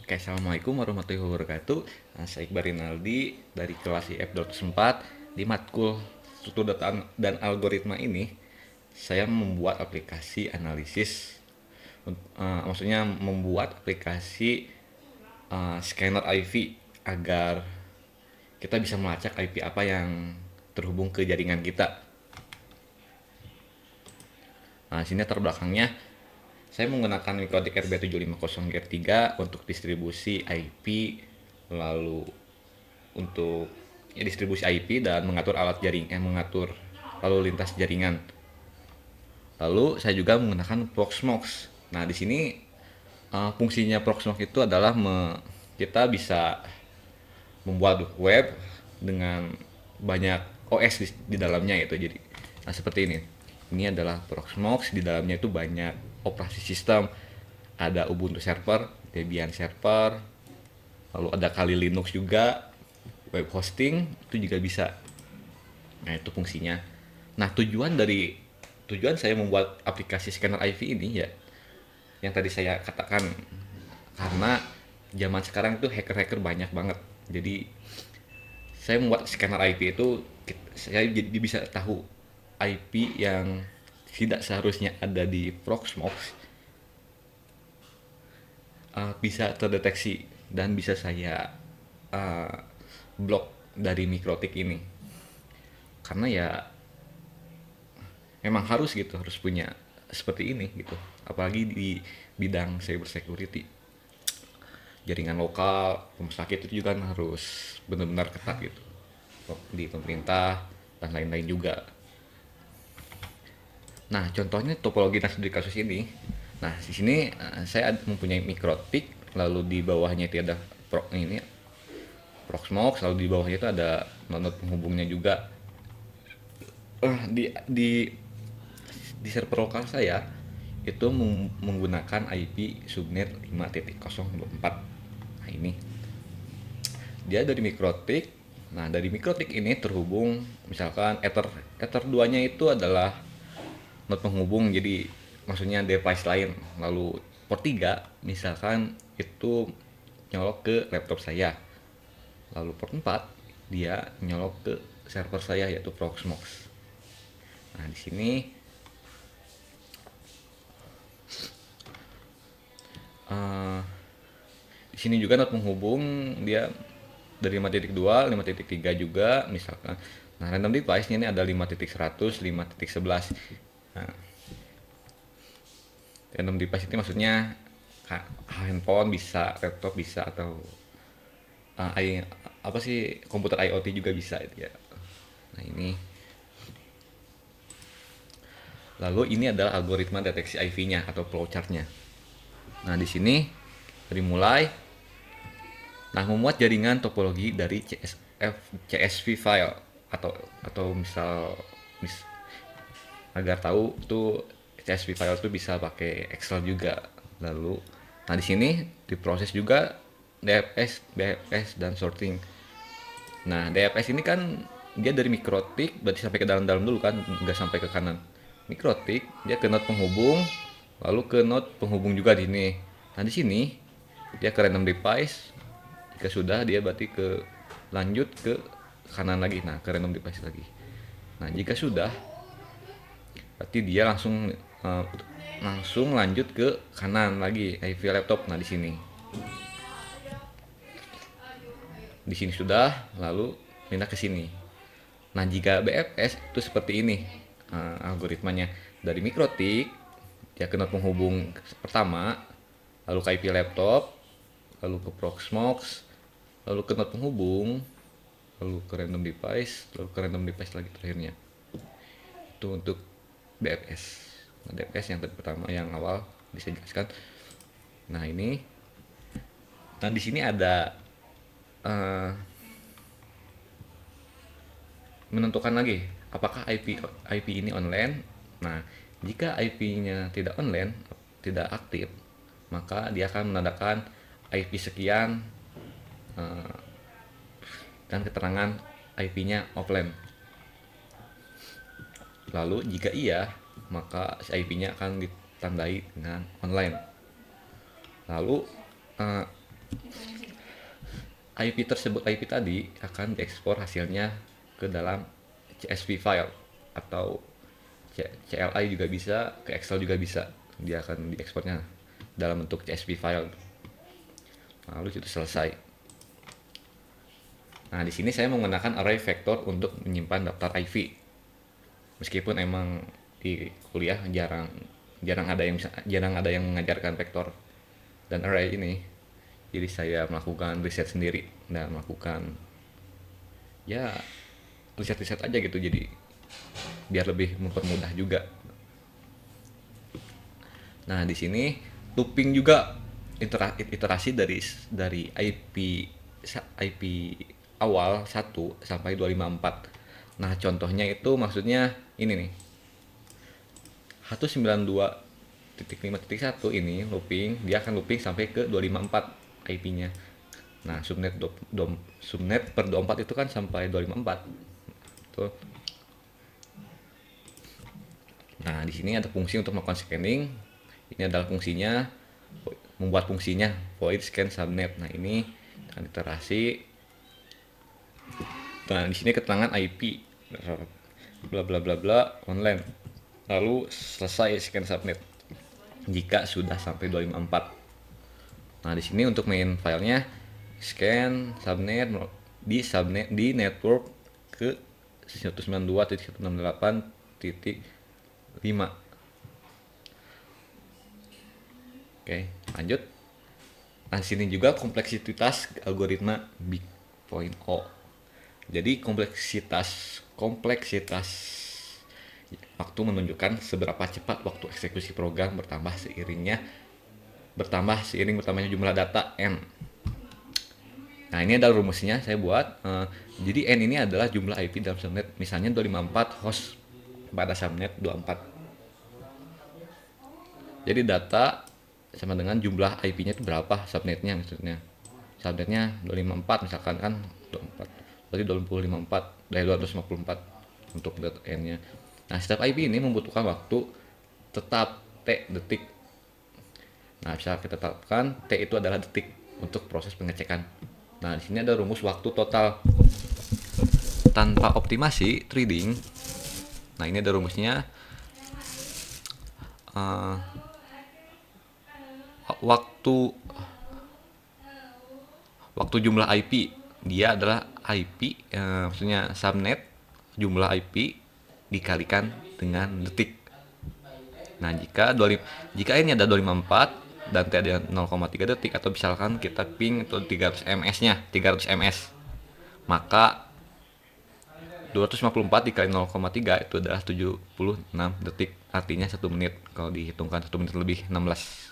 Oke, Assalamualaikum warahmatullahi wabarakatuh. Saya Iqbal Rinaldi dari kelas IF 204 di matkul struktur data dan algoritma ini. Saya membuat aplikasi analisis, maksudnya membuat aplikasi scanner IV agar kita bisa melacak IP apa yang terhubung ke jaringan kita. Nah, sini latar belakangnya saya menggunakan mikrotik RB750G3 untuk distribusi IP, lalu untuk distribusi IP dan mengatur alat jaring, mengatur lalu lintas jaringan. Lalu saya juga menggunakan Proxmox. Nah, di sini fungsinya Proxmox itu adalah kita bisa membuat web dengan banyak OS di dalamnya itu. Jadi, nah seperti ini. Ini adalah Proxmox, di dalamnya itu banyak operasi sistem. Ada Ubuntu server, Debian server, lalu ada Kali Linux juga, web hosting itu juga bisa. Nah, itu fungsinya. Nah, tujuan saya membuat aplikasi scanner IV ini ya, yang tadi saya katakan, karena zaman sekarang itu hacker-hacker banyak banget. Jadi saya membuat scanner IP itu saya jadi bisa tahu IP yang tidak seharusnya ada di Proxmox bisa terdeteksi dan bisa saya uh, blok dari mikrotik ini. Karena ya memang harus gitu, harus punya seperti ini gitu. Apalagi di bidang cyber security. Jaringan lokal, rumah sakit itu juga kan harus benar-benar ketat gitu. Di pemerintah dan lain-lain juga. Nah, contohnya topologi nas di kasus ini. Nah, di sini saya mempunyai mikrotik, lalu di bawahnya itu ada Proxmox, lalu di bawahnya itu ada node penghubungnya juga. Di server lokal saya itu menggunakan IP subnet 5.024. Nah, ini dia dari mikrotik. Nah, dari mikrotik ini terhubung misalkan ether 2-nya itu adalah node penghubung, jadi maksudnya device lain. Lalu port 3 misalkan itu nyolok ke laptop saya. Lalu port 4 dia nyolok ke server saya yaitu Proxmox. Nah, di sini uh, di sini juga node penghubung dia dari 5.2, 5.3 juga misalkan. Nah, random device ini ada 5.100, 5.11. Nah, random device itu maksudnya handphone bisa, laptop bisa, atau uh, I, apa sih, komputer IoT juga bisa itu ya. Nah, ini lalu ini adalah algoritma deteksi IV-nya atau flowchart-nya. Nah, di sini dimulai. Nah, membuat jaringan topologi dari CSV file atau agar tahu tuh CSV file itu bisa pakai Excel juga. Lalu, nah di sini diproses juga DFS, BFS dan sorting. Nah, DFS ini kan dia dari mikrotik, berarti sampai ke dalam-dalam dulu kan, nggak sampai ke kanan. Mikrotik dia ke node penghubung, lalu ke node penghubung juga di sini. Nah, di sini dia ke random device. Jika sudah, dia berarti lanjut ke kanan lagi. Nah, ke random device lagi. Nah, jika sudah, berarti dia langsung lanjut ke kanan lagi, IV laptop. Nah, di sini sudah, lalu pindah ke sini. Nah, jika BFS itu seperti ini algoritmanya. Dari mikrotik dia ke node penghubung pertama, lalu ke IP laptop, lalu ke Proxmox, lalu ke node penghubung, lalu ke random device, lalu ke random device lagi terakhirnya. Itu untuk BFS. Nah, DFS yang pertama, yang awal bisa jelaskan. Nah, ini, nah di sini ada menentukan lagi apakah IP ini online. Nah, jika IP-nya tidak online, tidak aktif, maka dia akan menandakan IP sekian dan keterangan IP-nya offline. Lalu jika iya, maka si IP-nya akan ditandai dengan online. Lalu IP tadi akan diekspor hasilnya ke dalam CSV file atau CLI juga bisa, ke Excel juga bisa. Dia akan diekspornya dalam bentuk CSV file. Lalu itu selesai. Nah, di sini saya menggunakan array vector untuk menyimpan daftar IV. Meskipun emang di kuliah jarang ada yang mengajarkan vektor dan array ini. Jadi saya melakukan riset sendiri dan melakukan ya riset-riset aja gitu, jadi biar lebih mempermudah juga. Nah, di sini looping juga iterasi dari IP awal 1 sampai 254. Nah, contohnya itu maksudnya ini nih. 192.5.1 ini looping, dia akan looping sampai ke 254 IP-nya. Nah, subnet per 24 itu kan sampai 254. Tuh. Nah, di sini ada fungsi untuk melakukan scanning. Ini adalah fungsinya, membuat fungsinya void scan subnet. Nah, ini akan iterasi. Nah, di sini keterangan IP bla bla bla bla online. Lalu selesai scan subnet jika sudah sampai 254. Nah, di sini untuk main filenya scan subnet di network ke 192.168.5. Oke, lanjut. Nah, sini juga kompleksitas algoritma Big Point O. Jadi kompleksitas waktu menunjukkan seberapa cepat waktu eksekusi program bertambah seiring bertambahnya jumlah data n. Nah, ini adalah rumusnya saya buat. Jadi n ini adalah jumlah IP dalam subnet. Misalnya 254 host pada subnet 24. Jadi data sama dengan jumlah IP-nya itu berapa subnetnya maksudnya. Subnetnya 254 misalkan kan 24. Berarti 254 dari 254 untuk data n-nya. Nah, setiap IP ini membutuhkan waktu tetap T detik. Nah, bisa kita tetapkan T itu adalah detik untuk proses pengecekan. Nah, di sini ada rumus waktu total tanpa optimasi threading. Nah, ini ada rumusnya. Waktu jumlah IP dia adalah IP, maksudnya subnet jumlah IP dikalikan dengan detik. Nah, jika ini ada 254 dan T ada 0,3 detik, atau misalkan kita ping itu 300 ms-nya, 300 ms, maka 254 dikali 0,3 itu adalah 76 detik, artinya 1 menit kalau dihitungkan 1 menit lebih 16.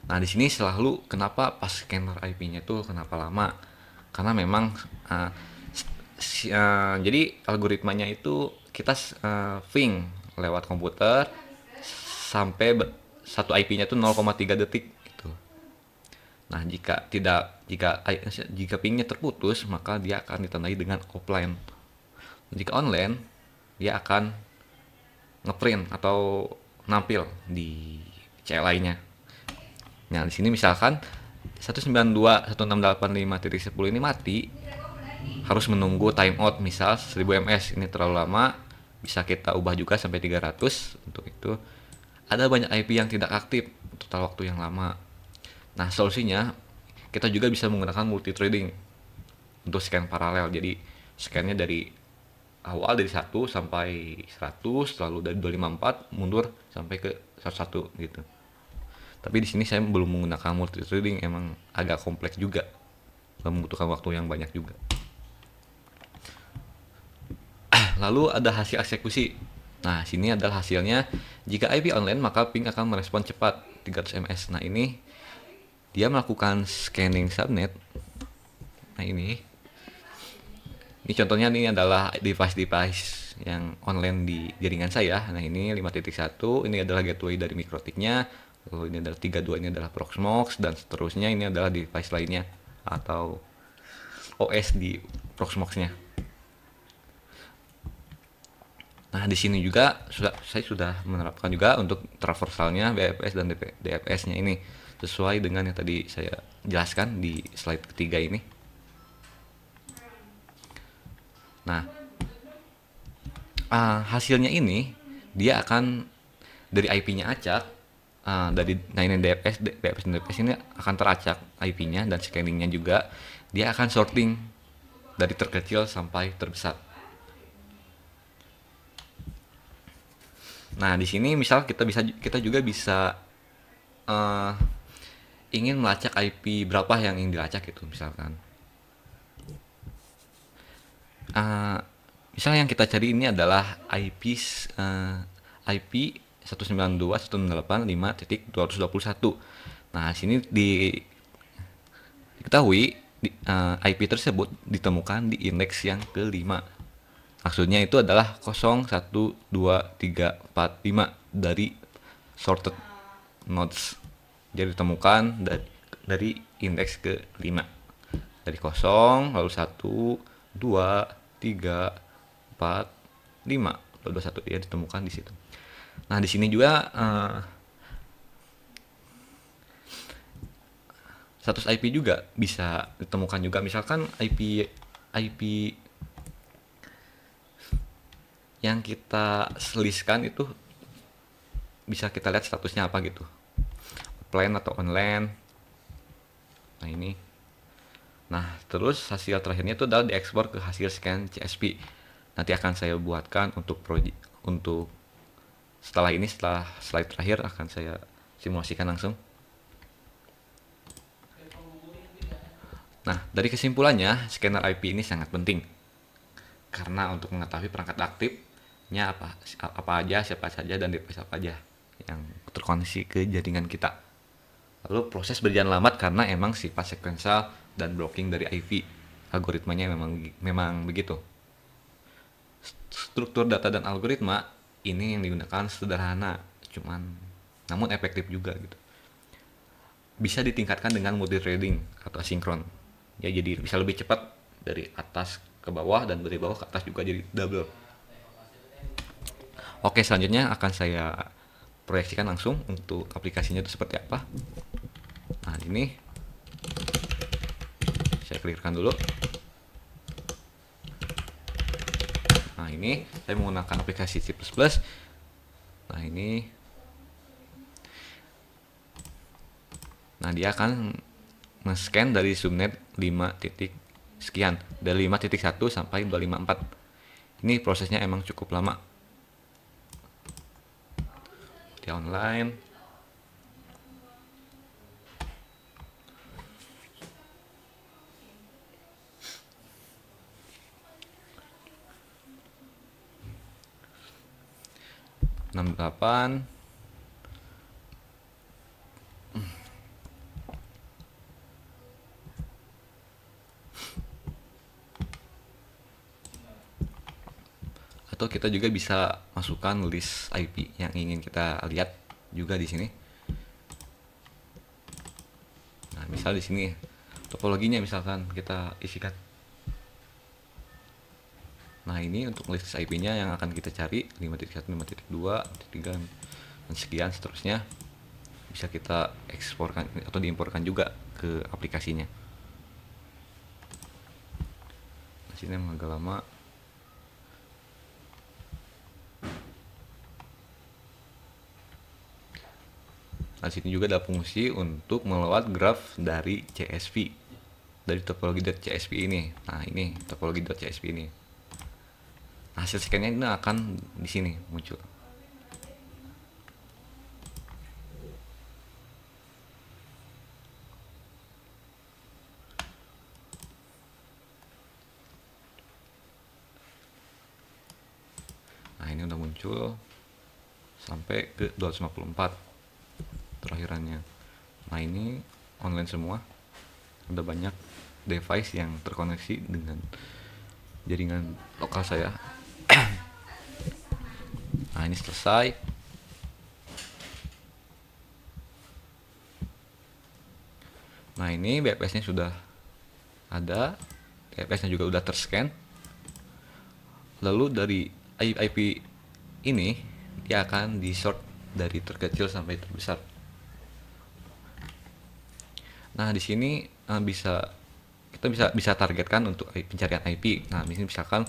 Nah, di sini selalu kenapa pas scanner IP-nya tuh kenapa lama? Karena memang jadi algoritmanya itu kita ping lewat komputer sampai satu IP-nya tuh 0,3 detik gitu. Nah, jika pingnya terputus, maka dia akan ditandai dengan offline. Jika online, dia akan ngeprint atau nampil di CLI-nya. Nah, di sini misalkan 192.168.5.10 ini mati, harus menunggu timeout misal 1000 ms. Ini terlalu lama, bisa kita ubah juga sampai 300. Untuk itu ada banyak IP yang tidak aktif total waktu yang lama. Nah, solusinya kita juga bisa menggunakan multi-threading untuk scan paralel. Jadi scannya dari awal dari 1 sampai 100, lalu dari 254 mundur sampai ke 101 gitu. Tapi di sini saya belum menggunakan multi-threading, emang agak kompleks juga, membutuhkan waktu yang banyak juga. Lalu ada hasil eksekusi. Nah, sini adalah hasilnya. Jika IP online, maka ping akan merespon cepat 300 ms. Nah, ini dia melakukan scanning subnet. Nah, ini contohnya, ini adalah device yang online di jaringan saya. Nah, ini 5.1, ini adalah gateway dari Mikrotiknya. Lalu ini adalah 32, ini adalah Proxmox, dan seterusnya ini adalah device lainnya atau OS di Proxmox-nya. Nah, di sini juga saya sudah menerapkan juga untuk traversalnya, BFS dan DFS-nya ini sesuai dengan yang tadi saya jelaskan di slide ketiga ini. Nah, hasilnya ini dia akan dari IP-nya acak, nah ini DFS dan DFS ini akan teracak IP-nya dan scanningnya juga, dia akan sorting dari terkecil sampai terbesar. Nah, di sini misal kita juga bisa uh, ingin melacak IP berapa yang ingin dilacak gitu misalkan. Uh, Misalnya yang kita cari ini adalah IP 192.168.5.221. Nah, sini diketahui IP tersebut ditemukan di indeks yang kelima. Maksudnya itu adalah 0, 1, 2, 3, 4, 5 dari sorted nodes. Jadi ditemukan dari indeks ke-5. Dari 0, lalu 1, 2, 3, 4, 5, lalu 21 ya ditemukan di situ. Nah, di sini juga status IP juga bisa ditemukan juga. Misalkan IP yang kita seliskan itu bisa kita lihat statusnya apa gitu, offline atau online. Nah, ini. Nah, terus hasil terakhirnya itu adalah diekspor ke hasil scan CSV. Nanti akan saya buatkan untuk setelah slide terakhir akan saya simulasikan langsung. Nah, dari kesimpulannya, scanner IP ini sangat penting karena untuk mengetahui perangkat aktifnya apa aja, siapa saja, dan device apa aja yang terkoneksi ke jaringan kita. Lalu proses berjalan lambat karena emang sifat sekuensial dan blocking dari IP. Algoritmanya memang begitu. Struktur data dan algoritma ini yang digunakan sederhana, namun efektif juga gitu. Bisa ditingkatkan dengan multithreading atau asinkron. Ya, jadi bisa lebih cepat dari atas ke bawah dan dari bawah ke atas juga jadi double. Oke, selanjutnya akan saya proyeksikan langsung untuk aplikasinya itu seperti apa. Nah, ini saya clearkan dulu. Nah, ini saya menggunakan aplikasi C++. Nah, ini. Nah, dia akan nge-scan dari subnet 5 titik sekian, dari 5.1 sampai 254. Ini prosesnya emang cukup lama. Di online. Enam delapan. Atau kita juga bisa masukkan list IP yang ingin kita lihat juga di sini. Nah, misal di sini topologinya misalkan kita isikan. Nah, ini untuk list IP-nya yang akan kita cari 5.1, 5.2, 3 dan sekian seterusnya. Bisa kita eksporkan atau diimporkan juga ke aplikasinya. Nah, sini emang agak lama. Nah, sini juga ada fungsi untuk melewat graf dari CSV, dari topologi.csv ini. Nah, ini topologi.csv ini. Nah, hasil scan-nya ini akan di sini muncul. Nah, ini udah muncul sampai ke 254 terakhirannya. Nah, ini online semua. Ada banyak device yang terkoneksi dengan jaringan lokal saya. Nah, ini selesai. Nah, ini BPS-nya sudah ada. BPS-nya juga udah terscan. Lalu dari IP ini dia akan di sort dari terkecil sampai terbesar. Nah, di sini kita bisa targetkan untuk pencarian IP. Nah, misalnya misalkan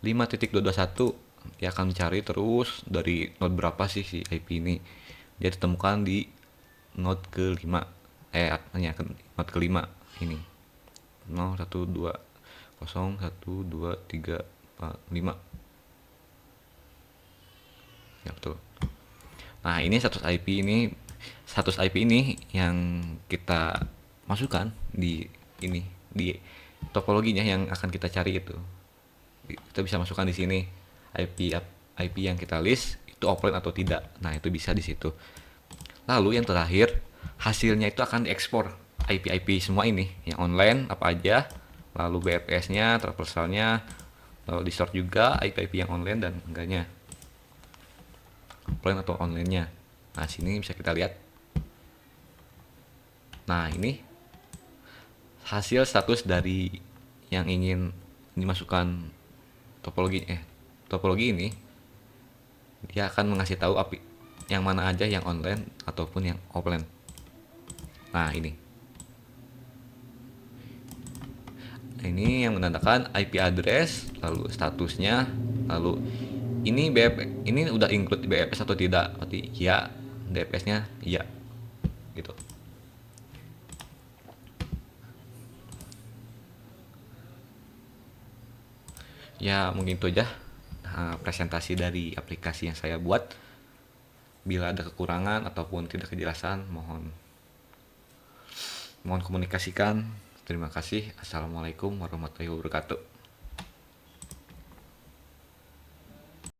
5.221, dia akan mencari terus dari node berapa sih si IP ini. Dia ditemukan di node ke-5. Artinya node ke-5 ini. 0 1 2 0 1 2 3 4 5. Ya, betul. Nah, ini status IP ini yang kita masukkan di ini di topologinya yang akan kita cari itu. Kita bisa masukkan di sini IP yang kita list itu offline atau tidak. Nah, itu bisa di situ. Lalu yang terakhir, hasilnya itu akan diekspor IP semua ini, yang online apa aja, lalu BFS-nya, traversalnya, lalu di sort juga IP yang online dan enggaknya, offline atau online-nya. Nah, sini bisa kita lihat. Nah, ini hasil status dari yang ingin dimasukkan topologi ini. Dia akan mengasih tahu API yang mana aja yang online ataupun yang offline. Nah, ini yang menandakan IP address, lalu statusnya, lalu ini udah include BFS atau tidak. Berarti ya, DFS-nya ya, gitu. Ya, mungkin itu aja presentasi dari aplikasi yang saya buat. Bila ada kekurangan ataupun tidak kejelasan, mohon komunikasikan. Terima kasih. Assalamualaikum warahmatullahi wabarakatuh.